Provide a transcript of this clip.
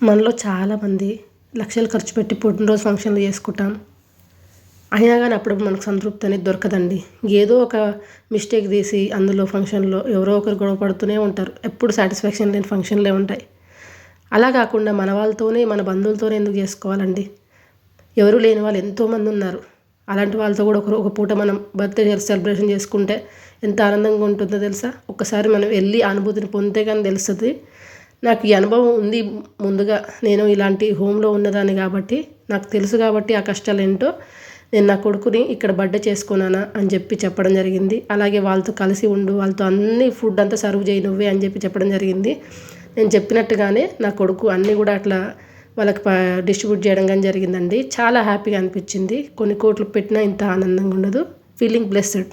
మనలో చాలామంది లక్షలు ఖర్చు పెట్టి పుట్టినరోజు ఫంక్షన్లు చేసుకుంటాం. అయినా కానీ అప్పుడు మనకు సంతృప్తి అనేది దొరకదండి. ఏదో ఒక మిస్టేక్ తీసి అందులో ఫంక్షన్లో ఎవరో ఒకరు గొడవ పడుతూనే ఉంటారు. ఎప్పుడు సాటిస్ఫాక్షన్ లేని ఫంక్షన్లే ఉంటాయి. అలా కాకుండా మన వాళ్ళతోనే మన బంధువులతోనే ఎందుకు చేసుకోవాలండి? ఎవరు లేని వాళ్ళు ఎంతోమంది ఉన్నారు. అలాంటి వాళ్ళతో కూడా ఒక పూట మనం బర్త్డే సెలబ్రేషన్ చేసుకుంటే ఎంత ఆనందంగా ఉంటుందో తెలుసా? ఒక్కసారి మనం వెళ్ళి ఆ అనుభూతిని పొందితే కానీ తెలుస్తుంది. నాకు ఈ అనుభవం ఉంది. ముందుగా నేను ఇలాంటి హోమ్లో ఉన్నదాన్ని కాబట్టి నాకు తెలుసు. కాబట్టి ఆ కష్టాలు ఏంటో నేను నా కొడుకుని ఇక్కడ బర్త్డే చేసుకున్నానా అని చెప్పడం జరిగింది. అలాగే వాళ్ళతో కలిసి ఉండు, వాళ్ళతో అన్ని ఫుడ్ అంతా సర్వ్ చేయి నువ్వే అని చెప్పడం జరిగింది. నేను చెప్పినట్టుగానే నా కొడుకు అన్నీ కూడా అట్లా వాళ్ళకి డిస్ట్రిబ్యూట్ చేయడం కానీ జరిగిందండి. చాలా హ్యాపీగా అనిపించింది. కొన్ని కోట్లు పెట్టినా ఇంత ఆనందంగా ఉండదు. Feeling blessed.